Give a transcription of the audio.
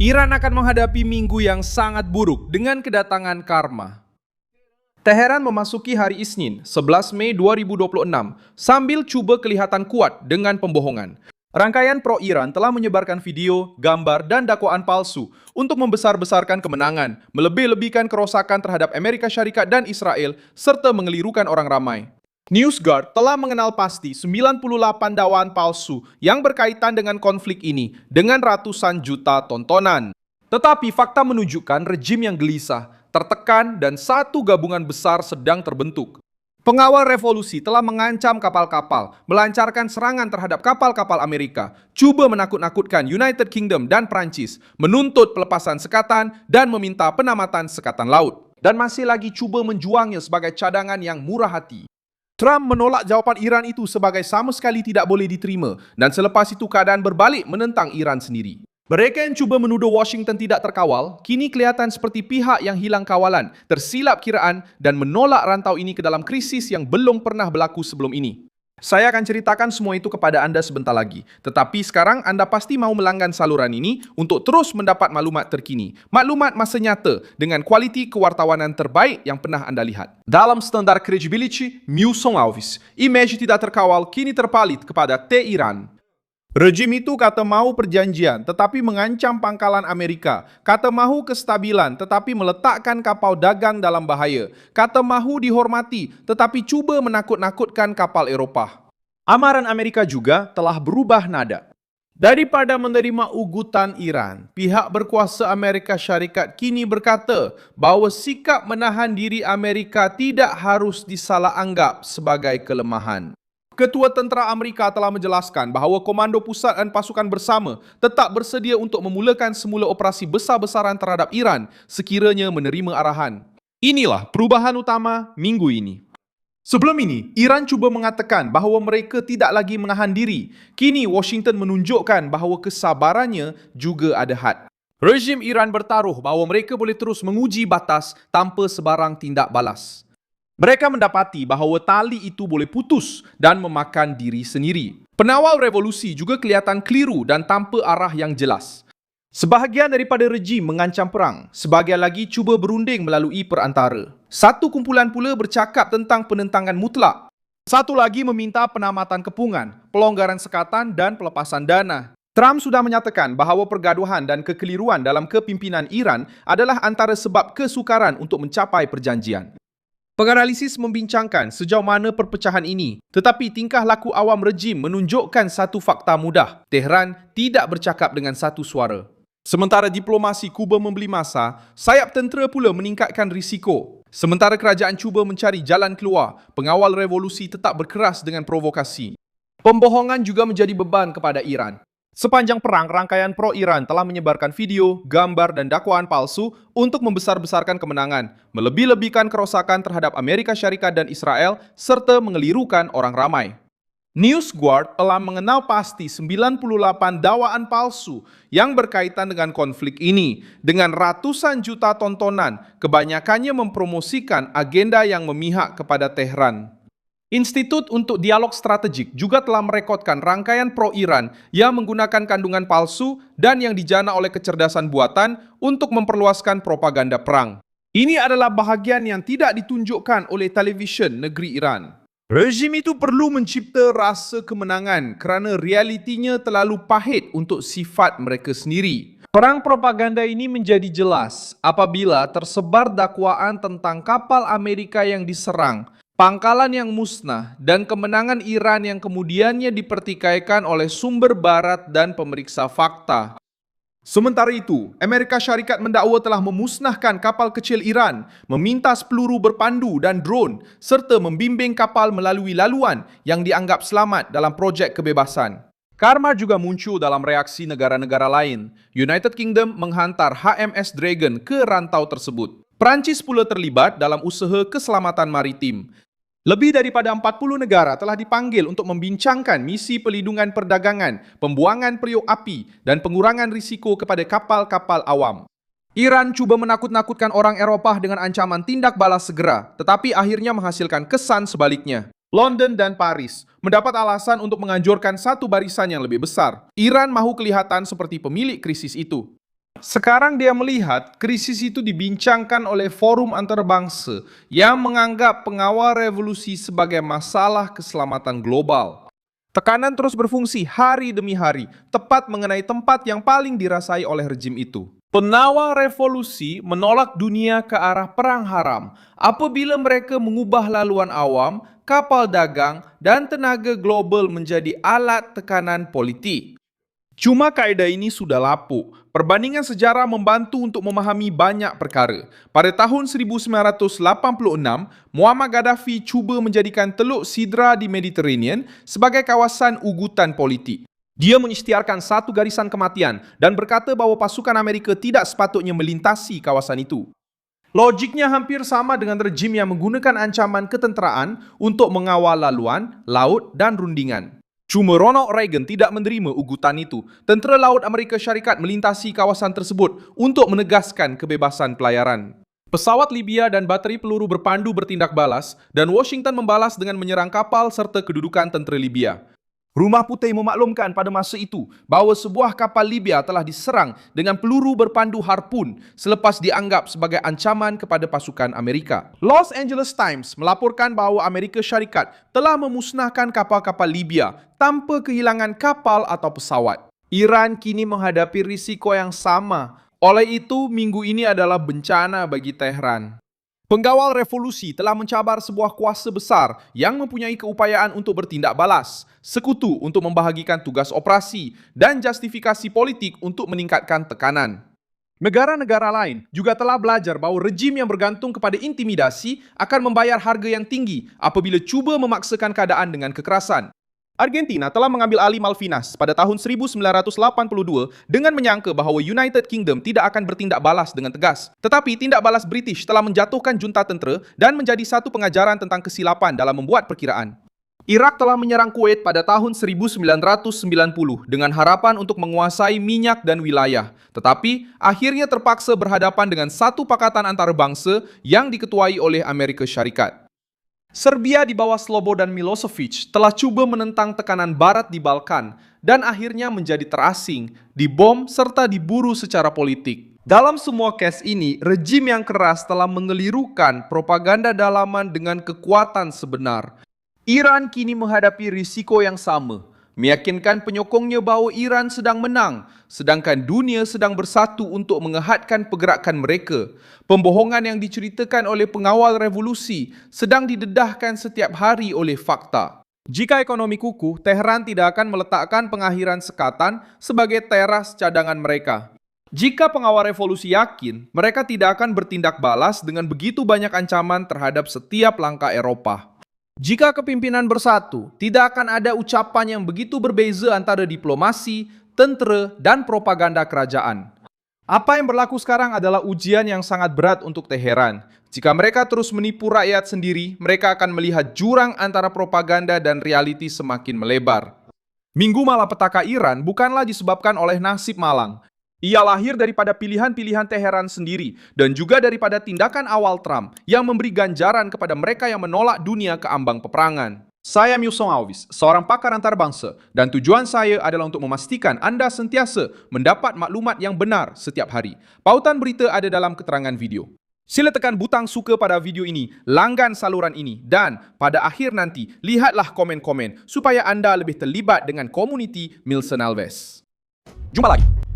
Iran akan menghadapi minggu yang sangat buruk dengan kedatangan karma. Teheran memasuki hari Isnin, 11 Mei 2026, sambil cuba kelihatan kuat dengan pembohongan. Rangkaian pro-Iran telah menyebarkan video, gambar, dan dakwaan palsu untuk membesar-besarkan kemenangan, melebih-lebihkan kerosakan terhadap Amerika Syarikat dan Israel, serta mengelirukan orang ramai. NewsGuard telah mengenal pasti 98 dakwaan palsu yang berkaitan dengan konflik ini dengan ratusan juta tontonan. Tetapi fakta menunjukkan rejim yang gelisah, tertekan, dan satu gabungan besar sedang terbentuk. Pengawal revolusi telah mengancam kapal-kapal, melancarkan serangan terhadap kapal-kapal Amerika, cuba menakut-nakutkan United Kingdom dan Prancis, menuntut pelepasan sekatan dan meminta penamatan sekatan laut. Dan masih lagi cuba menjuangnya sebagai cadangan yang murah hati. Trump menolak jawapan Iran itu sebagai sama sekali tidak boleh diterima dan selepas itu keadaan berbalik menentang Iran sendiri. Mereka yang cuba menuduh Washington tidak terkawal, kini kelihatan seperti pihak yang hilang kawalan, tersilap kiraan dan menolak rantau ini ke dalam krisis yang belum pernah berlaku sebelum ini. Saya akan ceritakan semua itu kepada Anda sebentar lagi. Tetapi sekarang Anda pasti mau melanggan saluran ini untuk terus mendapat maklumat terkini. Maklumat masa nyata dengan kualiti kewartawanan terbaik yang pernah Anda lihat. Dalam standar credibility, Milson Alves, image tidak terkawal kini terpalit kepada Tehran. Rejim itu kata mahu perjanjian tetapi mengancam pangkalan Amerika, kata mahu kestabilan tetapi meletakkan kapal dagang dalam bahaya, kata mahu dihormati tetapi cuba menakut-nakutkan kapal Eropah. Amaran Amerika juga telah berubah nada. Daripada menerima ugutan Iran, pihak berkuasa Amerika Syarikat kini berkata bahawa sikap menahan diri Amerika tidak harus disalahanggap sebagai kelemahan. Ketua Tentera Amerika telah menjelaskan bahawa Komando Pusat dan Pasukan Bersama tetap bersedia untuk memulakan semula operasi besar-besaran terhadap Iran sekiranya menerima arahan. Inilah perubahan utama minggu ini. Sebelum ini, Iran cuba mengatakan bahawa mereka tidak lagi menahan diri. Kini Washington menunjukkan bahawa kesabarannya juga ada had. Rejim Iran bertaruh bahawa mereka boleh terus menguji batas tanpa sebarang tindak balas. Mereka mendapati bahawa tali itu boleh putus dan memakan diri sendiri. Penawal revolusi juga kelihatan keliru dan tanpa arah yang jelas. Sebahagian daripada rejim mengancam perang, sebahagian lagi cuba berunding melalui perantara. Satu kumpulan pula bercakap tentang penentangan mutlak. Satu lagi meminta penamatan kepungan, pelonggaran sekatan dan pelepasan dana. Trump sudah menyatakan bahawa pergaduhan dan kekeliruan dalam kepimpinan Iran adalah antara sebab kesukaran untuk mencapai perjanjian. Penganalisis membincangkan sejauh mana perpecahan ini, tetapi tingkah laku awam rejim menunjukkan satu fakta mudah. Tehran tidak bercakap dengan satu suara. Sementara diplomasi cuba membeli masa, sayap tentera pula meningkatkan risiko. Sementara kerajaan cuba mencari jalan keluar, pengawal revolusi tetap berkeras dengan provokasi. Pembohongan juga menjadi beban kepada Iran. Sepanjang perang, rangkaian pro-Iran telah menyebarkan video, gambar dan dakwaan palsu untuk membesar-besarkan kemenangan, melebih-lebihkan kerosakan terhadap Amerika Syarikat dan Israel, serta mengelirukan orang ramai. NewsGuard telah mengenal pasti 98 dakwaan palsu yang berkaitan dengan konflik ini, dengan ratusan juta tontonan, kebanyakannya mempromosikan agenda yang memihak kepada Tehran. Institut untuk Dialog Strategik juga telah merekodkan rangkaian pro-Iran yang menggunakan kandungan palsu dan yang dijana oleh kecerdasan buatan untuk memperluaskan propaganda perang. Ini adalah bahagian yang tidak ditunjukkan oleh televisyen negeri Iran. Rejim itu perlu mencipta rasa kemenangan kerana realitinya terlalu pahit untuk sifat mereka sendiri. Perang propaganda ini menjadi jelas apabila tersebar dakwaan tentang kapal Amerika yang diserang, pangkalan yang musnah, dan kemenangan Iran yang kemudiannya dipertikaikan oleh sumber barat dan pemeriksa fakta. Sementara itu, Amerika Syarikat mendakwa telah memusnahkan kapal kecil Iran, memintas peluru berpandu dan drone, serta membimbing kapal melalui laluan yang dianggap selamat dalam projek kebebasan. Karma juga muncul dalam reaksi negara-negara lain. United Kingdom menghantar HMS Dragon ke rantau tersebut. Perancis pula terlibat dalam usaha keselamatan maritim. Lebih daripada 40 negara telah dipanggil untuk membincangkan misi pelindungan perdagangan, pembuangan periuk api dan pengurangan risiko kepada kapal-kapal awam. Iran cuba menakut-nakutkan orang Eropah dengan ancaman tindak balas segera, tetapi akhirnya menghasilkan kesan sebaliknya. London dan Paris mendapat alasan untuk menganjurkan satu barisan yang lebih besar. Iran mahu kelihatan seperti pemilik krisis itu. Sekarang dia melihat krisis itu dibincangkan oleh forum antarabangsa yang menganggap pengawal revolusi sebagai masalah keselamatan global. Tekanan terus berfungsi hari demi hari, tepat mengenai tempat yang paling dirasai oleh rejim itu. Pengawal revolusi menolak dunia ke arah perang haram apabila mereka mengubah laluan awam, kapal dagang, dan tenaga global menjadi alat tekanan politik. Cuma kaedah ini sudah lapuk. Perbandingan sejarah membantu untuk memahami banyak perkara. Pada tahun 1986, Muammar Gaddafi cuba menjadikan Teluk Sidra di Mediterranean sebagai kawasan ugutan politik. Dia mengisytiharkan satu garisan kematian dan berkata bahawa pasukan Amerika tidak sepatutnya melintasi kawasan itu. Logiknya hampir sama dengan rejim yang menggunakan ancaman ketenteraan untuk mengawal laluan, laut dan rundingan. Cuma Ronald Reagan tidak menerima ugutan itu. Tentera Laut Amerika Syarikat melintasi kawasan tersebut untuk menegaskan kebebasan pelayaran. Pesawat Libya dan bateri peluru berpandu bertindak balas dan Washington membalas dengan menyerang kapal serta kedudukan tentera Libya. Rumah Putih memaklumkan pada masa itu bahawa sebuah kapal Libya telah diserang dengan peluru berpandu harpun selepas dianggap sebagai ancaman kepada pasukan Amerika. Los Angeles Times melaporkan bahawa Amerika Syarikat telah memusnahkan kapal-kapal Libya tanpa kehilangan kapal atau pesawat. Iran kini menghadapi risiko yang sama. Oleh itu, minggu ini adalah bencana bagi Tehran. Penggawal revolusi telah mencabar sebuah kuasa besar yang mempunyai keupayaan untuk bertindak balas, sekutu untuk membahagikan tugas operasi dan justifikasi politik untuk meningkatkan tekanan. Negara-negara lain juga telah belajar bahawa rejim yang bergantung kepada intimidasi akan membayar harga yang tinggi apabila cuba memaksakan keadaan dengan kekerasan. Argentina telah mengambil alih Malvinas pada tahun 1982 dengan menyangka bahawa United Kingdom tidak akan bertindak balas dengan tegas. Tetapi tindak balas British telah menjatuhkan junta tentera dan menjadi satu pengajaran tentang kesilapan dalam membuat perkiraan. Iraq telah menyerang Kuwait pada tahun 1990 dengan harapan untuk menguasai minyak dan wilayah. Tetapi akhirnya terpaksa berhadapan dengan satu pakatan antarabangsa yang diketuai oleh Amerika Syarikat. Serbia di bawah Slobodan Milosevic telah cuba menentang tekanan Barat di Balkan dan akhirnya menjadi terasing, dibom serta diburu secara politik. Dalam semua kes ini, rejim yang keras telah mengelirukan propaganda dalaman dengan kekuatan sebenar. Iran kini menghadapi risiko yang sama, meyakinkan penyokongnya bahawa Iran sedang menang, sedangkan dunia sedang bersatu untuk mengehadkan pergerakan mereka. Pembohongan yang diceritakan oleh pengawal revolusi sedang didedahkan setiap hari oleh fakta. Jika ekonomi kukuh, Tehran tidak akan meletakkan pengakhiran sekatan sebagai teras cadangan mereka. Jika pengawal revolusi yakin, mereka tidak akan bertindak balas dengan begitu banyak ancaman terhadap setiap langkah Eropah. Jika kepimpinan bersatu, tidak akan ada ucapan yang begitu berbeza antara diplomasi, tentera, dan propaganda kerajaan. Apa yang berlaku sekarang adalah ujian yang sangat berat untuk Teheran. Jika mereka terus menipu rakyat sendiri, mereka akan melihat jurang antara propaganda dan realiti semakin melebar. Minggu malapetaka Iran bukanlah disebabkan oleh nasib malang. Ia lahir daripada pilihan-pilihan Teheran sendiri dan juga daripada tindakan awal Trump yang memberi ganjaran kepada mereka yang menolak dunia ke ambang peperangan. Saya Milson Alves, seorang pakar antarabangsa dan tujuan saya adalah untuk memastikan anda sentiasa mendapat maklumat yang benar setiap hari. Pautan berita ada dalam keterangan video. Sila tekan butang suka pada video ini, langgan saluran ini dan pada akhir nanti lihatlah komen-komen supaya anda lebih terlibat dengan komuniti Milson Alves. Jumpa lagi.